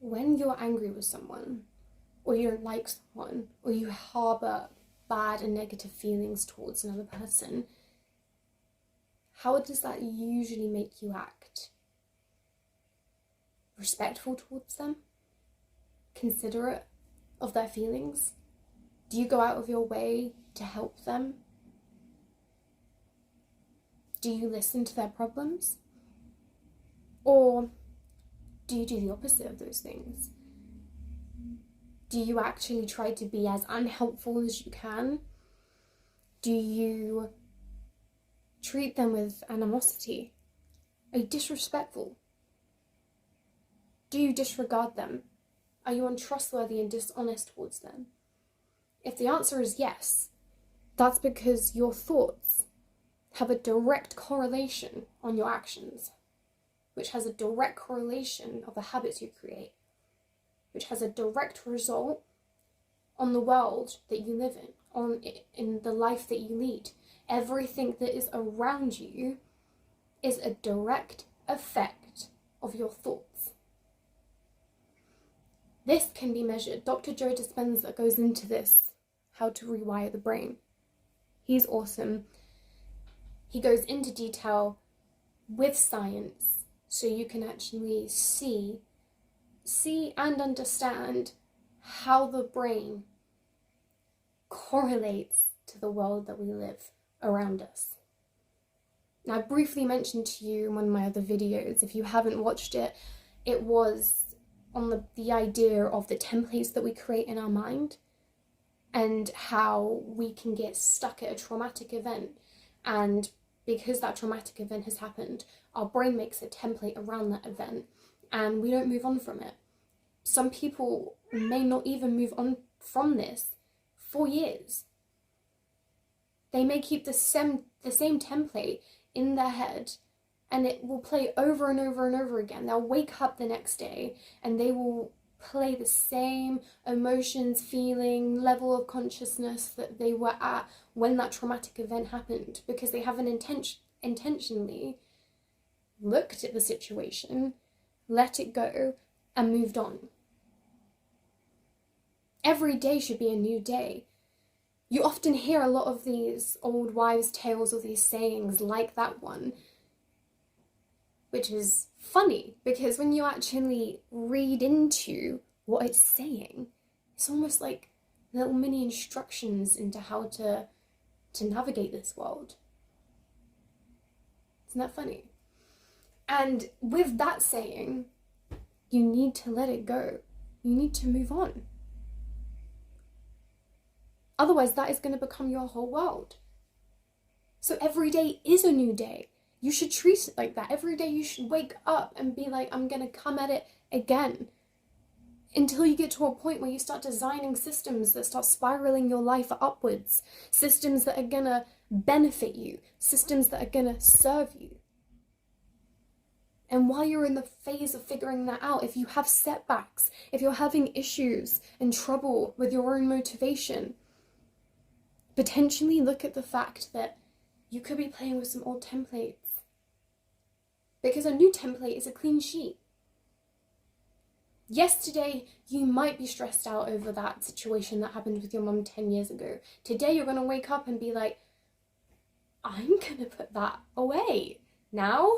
when you're angry with someone, or you don't like someone, or you harbour bad and negative feelings towards another person, how does that usually make you act? Respectful towards them? Considerate of their feelings? Do you go out of your way to help them? Do you listen to their problems? Or do you do the opposite of those things? Do you actually try to be as unhelpful as you can? Do you treat them with animosity? Are you disrespectful? Do you disregard them? Are you untrustworthy and dishonest towards them? If the answer is yes, that's because your thoughts have a direct correlation on your actions, which has a direct correlation of the habits you create, which has a direct result on the world that you live in the life that you lead. Everything that is around you is a direct effect of your thoughts. This can be measured. Dr. Joe Dispenza goes into this, how to rewire the brain. He's awesome. He goes into detail with science so you can actually see and understand how the brain correlates to the world that we live around us. Now, I briefly mentioned to you in one of my other videos, if you haven't watched it, it was on the idea of the templates that we create in our mind and how we can get stuck at a traumatic event, and because that traumatic event has happened, our brain makes a template around that event and we don't move on from it. Some people may not even move on from this for years. They may keep the same template in their head, and it will play over and over and over again. They'll wake up the next day and they will play the same emotions, feeling, level of consciousness that they were at when that traumatic event happened, because they haven't intentionally looked at the situation, let it go, and moved on. Every day should be a new day. You often hear a lot of these old wives' tales or these sayings like that one, which is funny because when you actually read into what it's saying, it's almost like little mini instructions into how to navigate this world. Isn't that funny? And with that saying, you need to let it go. You need to move on. Otherwise, that is going to become your whole world. So every day is a new day. You should treat it like that. Every day you should wake up and be like, I'm going to come at it again. Until you get to a point where you start designing systems that start spiraling your life upwards. Systems that are going to benefit you. Systems that are going to serve you. And while you're in the phase of figuring that out, if you have setbacks, if you're having issues and trouble with your own motivation, potentially look at the fact that you could be playing with some old templates. Because a new template is a clean sheet. Yesterday, you might be stressed out over that situation that happened with your mum 10 years ago. Today, you're going to wake up and be like, I'm going to put that away. Now,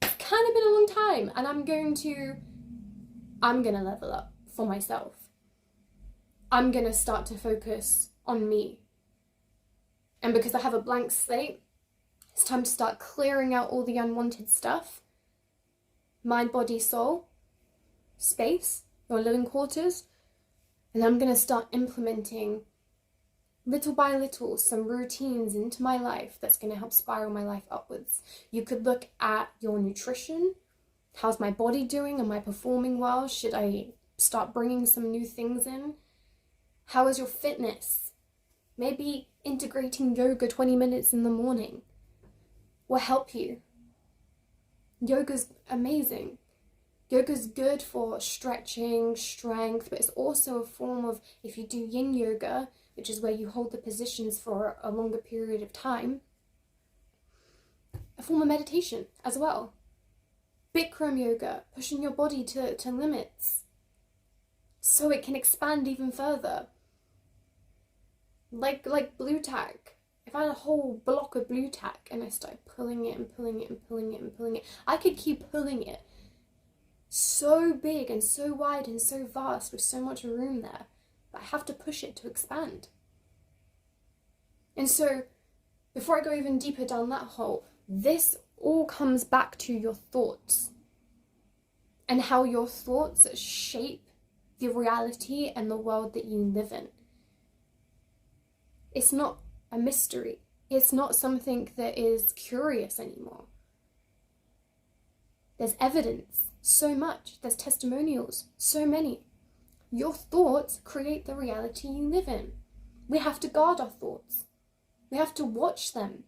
it's kind of been a long time, and I'm going to level up for myself. I'm going to start to focus on me. And because I have a blank slate, it's time to start clearing out all the unwanted stuff. Mind, body, soul, space, your living quarters. And I'm going to start implementing, little by little, some routines into my life that's going to help spiral my life upwards. You could look at your nutrition. How's my body doing? Am I performing well? Should I start bringing some new things in? How is your fitness? Maybe integrating yoga 20 minutes in the morning will help you. Yoga's amazing. Yoga's good for stretching, strength, but it's also a form of, if you do yin yoga, which is where you hold the positions for a longer period of time, a form of meditation as well. Bikram yoga, pushing your body to limits. so it can expand even further. Like blue tack. If I had a whole block of blue tack and I started pulling it and pulling it and pulling it and pulling it, I could keep pulling it so big and so wide and so vast with so much room there, but I have to push it to expand. And so, before I go even deeper down that hole, this all comes back to your thoughts and how your thoughts shape the reality and the world that you live in. It's not a mystery. It's not something that is curious anymore. There's evidence, so much. There's testimonials, so many. Your thoughts create the reality you live in. We have to guard our thoughts. We have to watch them.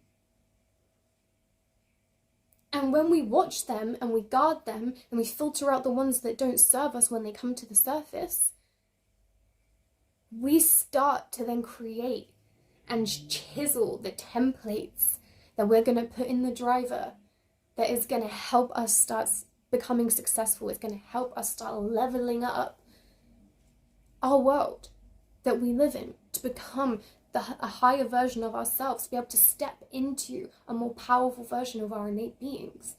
And when we watch them and we guard them and we filter out the ones that don't serve us when they come to the surface, we start to then create and chisel the templates that we're going to put in the driver that is going to help us start becoming successful. It's going to help us start leveling up our world that we live in to become a higher version of ourselves, to be able to step into a more powerful version of our innate beings.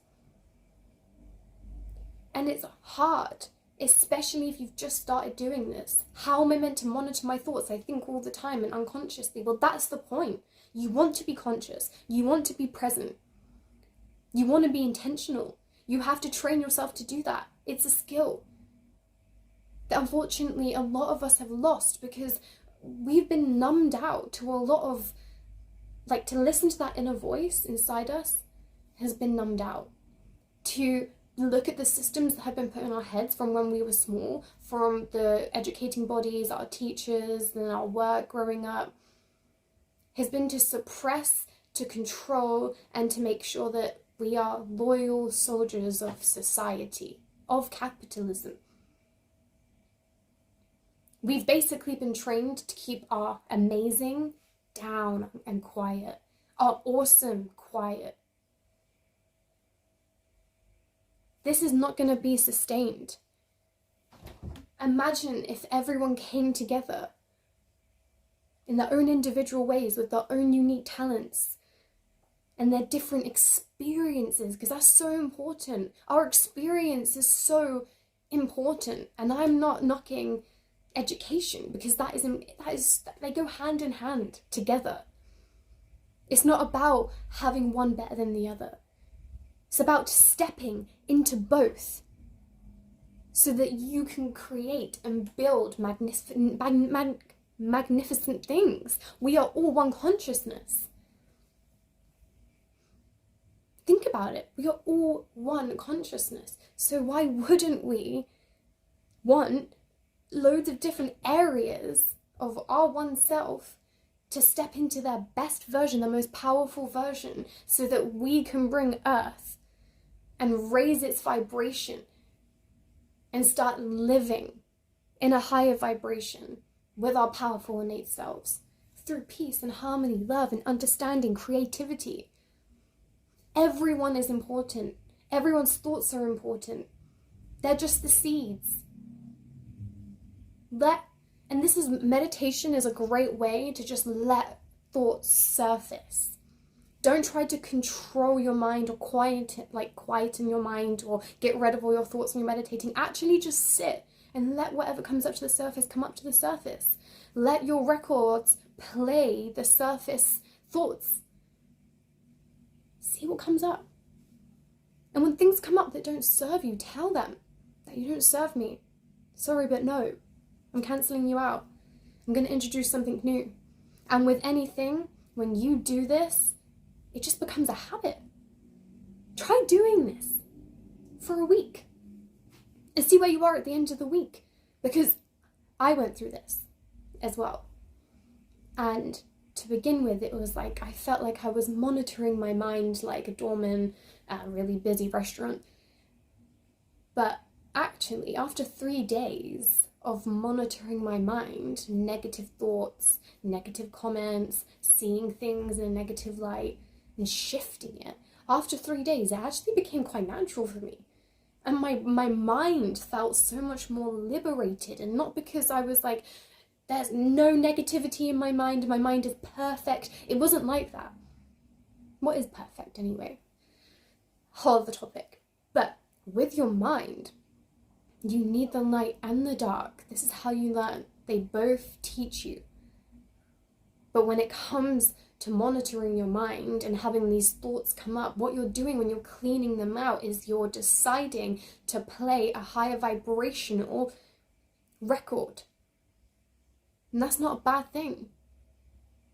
And it's hard, especially if you've just started doing this. How am I meant to monitor my thoughts? I think all the time and unconsciously. Well, that's the point. You want to be conscious. You want to be present. You want to be intentional. You have to train yourself to do that. It's a skill that unfortunately a lot of us have lost because we've been numbed out to a lot of, to listen to that inner voice inside us has been numbed out. To look at the systems that have been put in our heads from when we were small, from the educating bodies, our teachers, and our work growing up, has been to suppress, to control, and to make sure that we are loyal soldiers of society, of capitalism. We've basically been trained to keep our amazing down and quiet, our awesome quiet. This is not going to be sustained. Imagine if everyone came together in their own individual ways with their own unique talents and their different experiences, because that's so important. Our experience is so important, and I'm not knocking education because that is they go hand in hand together. It's not about having one better than the other. It's about stepping into both so that you can create and build magnificent things. We are all one consciousness. Think about it. We are all one consciousness. So why wouldn't we want loads of different areas of our one self to step into their best version, their most powerful version, so that we can bring Earth and raise its vibration and start living in a higher vibration with our powerful innate selves through peace and harmony, love and understanding, creativity. Everyone is important. Everyone's thoughts are important. They're just the seeds. Meditation is a great way to just let thoughts surface. Don't try to control your mind or quieten your mind or get rid of all your thoughts when you're meditating. Actually just sit and let whatever comes up to the surface come up to the surface. Let your records play the surface thoughts. See what comes up. And when things come up that don't serve you, tell them that you don't serve me. Sorry, but no. I'm cancelling you out. I'm going to introduce something new. And with anything, when you do this, it just becomes a habit. Try doing this for a week and see where you are at the end of the week. Because I went through this as well. And to begin with, it was like I felt like I was monitoring my mind like a doorman at a really busy restaurant. But actually, after 3 days of monitoring my mind, negative thoughts, negative comments, seeing things in a negative light, and shifting it, after 3 days, it actually became quite natural for me. And my mind felt so much more liberated, and not because I was like, there's no negativity in my mind is perfect. It wasn't like that. What is perfect anyway? Whole other topic. But with your mind, you need the light and the dark. This is how you learn. They both teach you. But when it comes to monitoring your mind and having these thoughts come up, what you're doing when you're cleaning them out is you're deciding to play a higher vibrational record. And that's not a bad thing.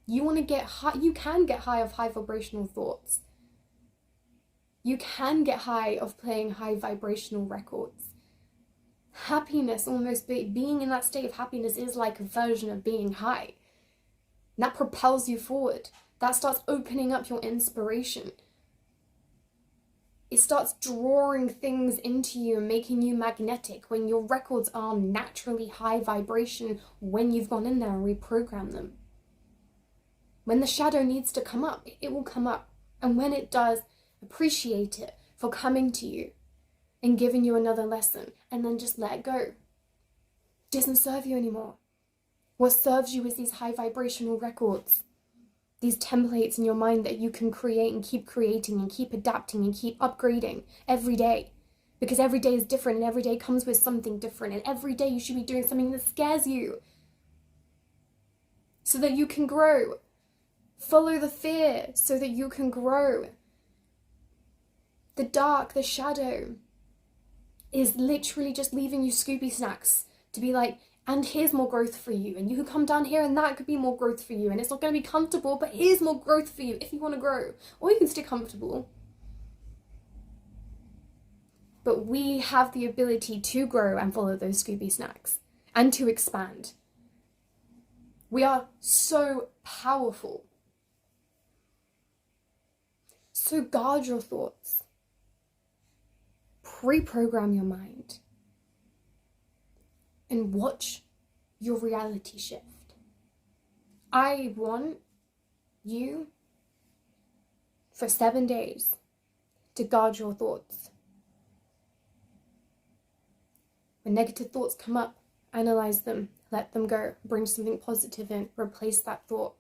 You want to get high, you can get high of high vibrational thoughts. You can get high of playing high vibrational records. Happiness, almost being in that state of happiness, is like a version of being high. And that propels you forward. That starts opening up your inspiration. It starts drawing things into you and making you magnetic when your records are naturally high vibration, when you've gone in there and reprogrammed them. When the shadow needs to come up, it will come up. And when it does, appreciate it for coming to you and giving you another lesson, and then just let it go. It doesn't serve you anymore. What serves you is these high vibrational records, these templates in your mind that you can create and keep creating and keep adapting and keep upgrading every day. Because every day is different, and every day comes with something different, and every day you should be doing something that scares you so that you can grow. Follow the fear so that you can grow. The dark, the shadow, is literally just leaving you Scooby snacks to be like, and here's more growth for you, and you can come down here and that could be more growth for you, and it's not going to be comfortable, but here's more growth for you if you want to grow. Or you can stay comfortable. But we have the ability to grow and follow those Scooby snacks and to expand. We are so powerful. So guard your thoughts. Pre-program your mind. And watch your reality shift. I want you for 7 days to guard your thoughts. When negative thoughts come up, analyze them, let them go, bring something positive in, replace that thought.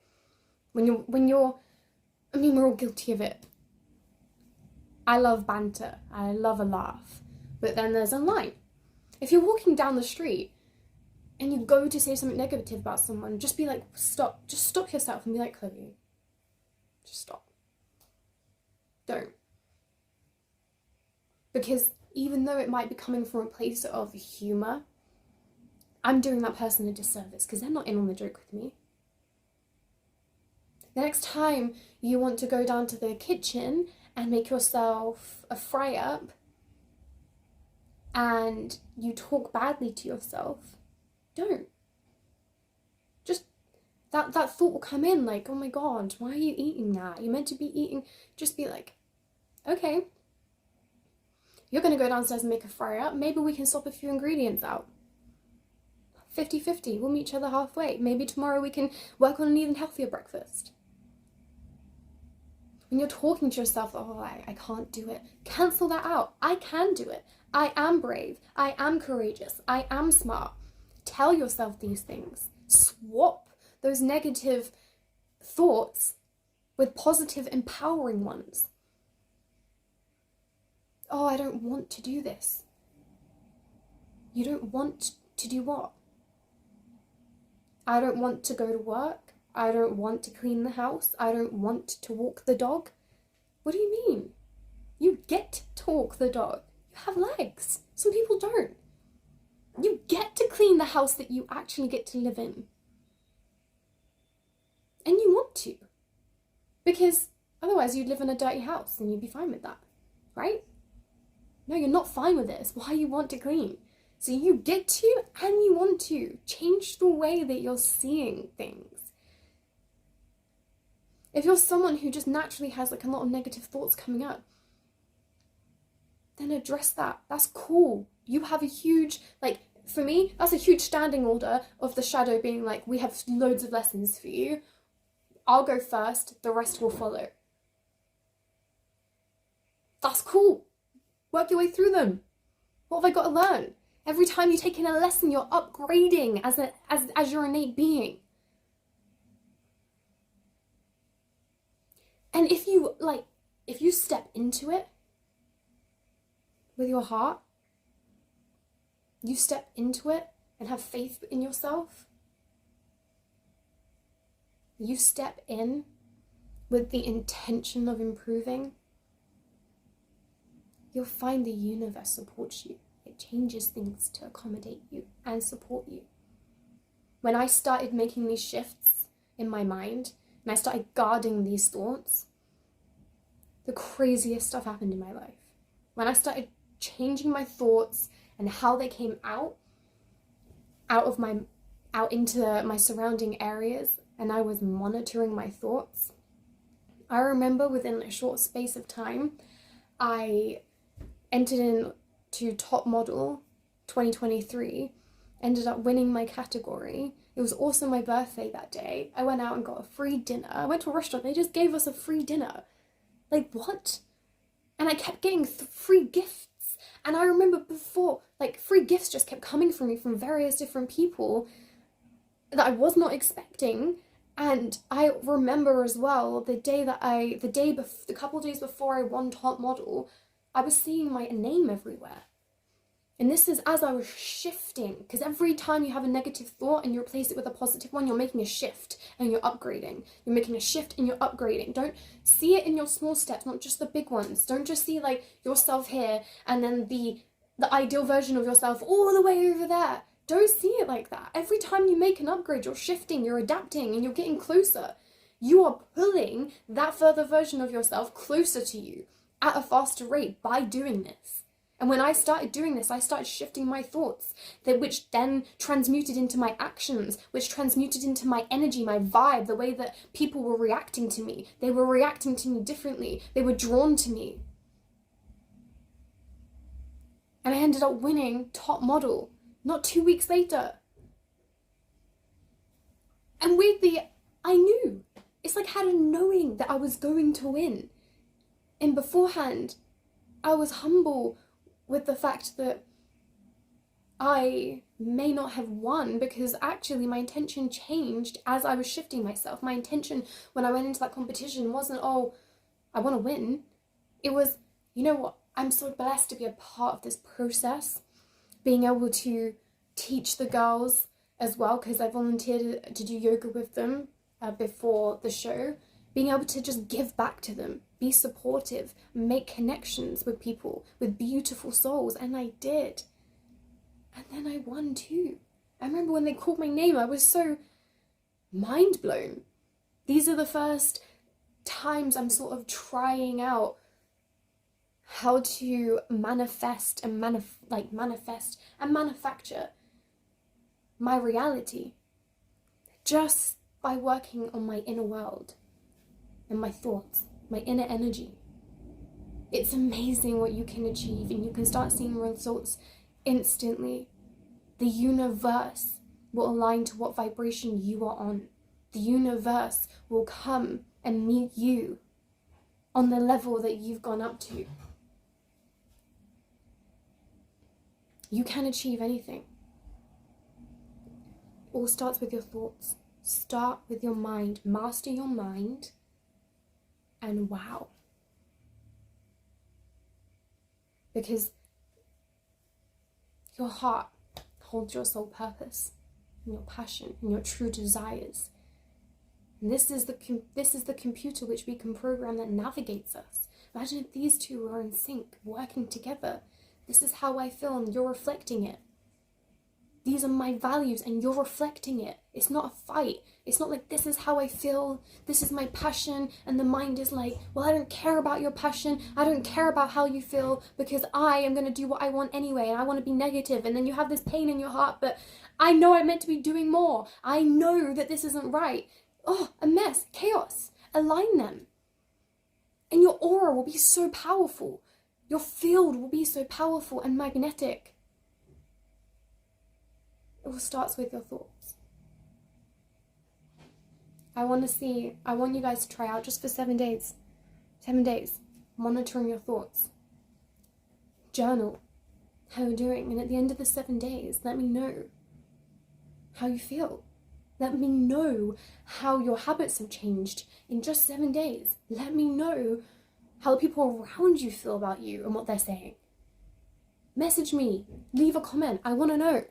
We're all guilty of it. I love banter, I love a laugh, but then there's a line. If you're walking down the street and you go to say something negative about someone, just be like, stop. Just stop yourself and be like, Chloe, just stop. Don't. Because even though it might be coming from a place of humour, I'm doing that person a disservice because they're not in on the joke with me. The next time you want to go down to the kitchen and make yourself a fry-up and you talk badly to yourself, don't. Just, that thought will come in like, oh my god, why are you eating that? You're meant to be eating. Just be like, okay, you're going to go downstairs and make a fry-up. Maybe we can swap a few ingredients out. 50-50, we'll meet each other halfway. Maybe tomorrow we can work on an even healthier breakfast. When you're talking to yourself, oh, I can't do it, cancel that out. I can do it. I am brave. I am courageous. I am smart. Tell yourself these things. Swap those negative thoughts with positive, empowering ones. Oh, I don't want to do this. You don't want to do what? I don't want to go to work. I don't want to clean the house. I don't want to walk the dog. What do you mean? You get to walk the dog. You have legs. Some people don't. You get to clean the house that you actually get to live in. And you want to. Because otherwise you'd live in a dirty house and you'd be fine with that. Right? No, you're not fine with it. It's why you want to clean. So you get to and you want to. Change the way that you're seeing things. If you're someone who just naturally has like a lot of negative thoughts coming up, then address that. That's cool. You have a huge, like, for me, that's a huge standing order of the shadow being like, we have loads of lessons for you. I'll go first, the rest will follow. That's cool. Work your way through them. What have I got to learn? Every time you take in a lesson, you're upgrading as your innate being. And if you step into it with your heart, you step into it and have faith in yourself, you step in with the intention of improving, you'll find the universe supports you. It changes things to accommodate you and support you. When I started making these shifts in my mind, and I started guarding these thoughts, the craziest stuff happened in my life. When I started changing my thoughts and how they came out into my surrounding areas, and I was monitoring my thoughts, I remember within a short space of time, I entered into Top Model 2023, ended up winning my category. It was also my birthday that day. I went out and got a free dinner. I went to a restaurant, they just gave us a free dinner. Like, what? And I kept getting free gifts. And I remember before, free gifts just kept coming from me from various different people that I was not expecting. And I remember as well, a couple of days before I won Top Model, I was seeing my name everywhere. And this is as I was shifting, because every time you have a negative thought and you replace it with a positive one, you're making a shift and you're upgrading. You're making a shift and you're upgrading. Don't see it in your small steps, not just the big ones. Don't just see yourself here and then the ideal version of yourself all the way over there. Don't see it like that. Every time you make an upgrade, you're shifting, you're adapting, and you're getting closer. You are pulling that further version of yourself closer to you at a faster rate by doing this. And when I started doing this, I started shifting my thoughts, which then transmuted into my actions, which transmuted into my energy, my vibe, the way that people were reacting to me. They were reacting to me differently. They were drawn to me. And I ended up winning Top Model, not 2 weeks later. And weirdly, I knew. It's like I had a knowing that I was going to win. And beforehand, I was humble with the fact that I may not have won, because actually my intention changed as I was shifting myself. My intention when I went into that competition wasn't, oh, I want to win. It was, you know what, I'm so blessed to be a part of this process, being able to teach the girls as well, because I volunteered to do yoga with them before the show, being able to just give back to them, be supportive, make connections with people, with beautiful souls, and I did. And then I won too. I remember when they called my name, I was so mind blown. These are the first times I'm sort of trying out how to manifest and manifest and manufacture my reality just by working on my inner world and my thoughts, my inner energy. It's amazing what you can achieve, and you can start seeing results instantly. The universe will align to what vibration you are on. The universe will come and meet you on the level that you've gone up to. You can achieve anything. It all starts with your thoughts. Start with your mind. Master your mind. And wow. Because your heart holds your soul purpose and your passion and your true desires. And this is the computer which we can program that navigates us. Imagine if these two are in sync, working together. This is how I feel and you're reflecting it. These are my values and you're reflecting it. It's not a fight. It's not like, this is how I feel, this is my passion, and the mind is like, well, I don't care about your passion, I don't care about how you feel, because I am going to do what I want anyway, and I want to be negative. And then you have this pain in your heart, but I know I'm meant to be doing more. I know that this isn't right. Oh, a mess, chaos. Align them. And your aura will be so powerful. Your field will be so powerful and magnetic. It all starts with your thoughts. I want you guys to try out just for 7 days. 7 days. Monitoring your thoughts. Journal. how you're doing. And at the end of the 7 days, let me know how you feel. Let me know how your habits have changed in just 7 days. Let me know how the people around you feel about you and what they're saying. Message me, leave a comment. I want to know.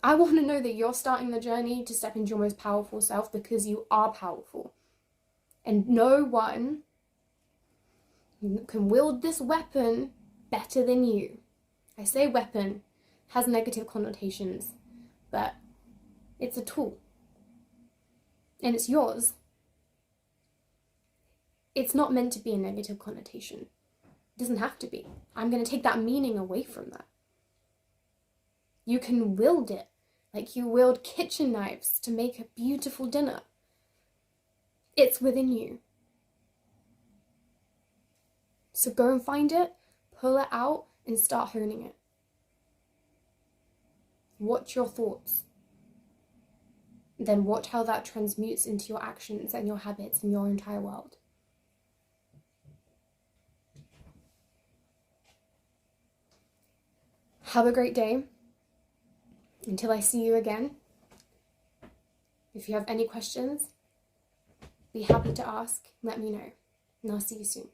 I want to know that you're starting the journey to step into your most powerful self, because you are powerful. And no one can wield this weapon better than you. I say weapon, has negative connotations, but it's a tool. And it's yours. It's not meant to be a negative connotation. It doesn't have to be. I'm going to take that meaning away from that. You can wield it like you wield kitchen knives to make a beautiful dinner. It's within you. So go and find it, pull it out, and start honing it. Watch your thoughts. Then watch how that transmutes into your actions and your habits and your entire world. Have a great day. Until I see you again. If you have any questions, be happy to ask. Let me know. And I'll see you soon.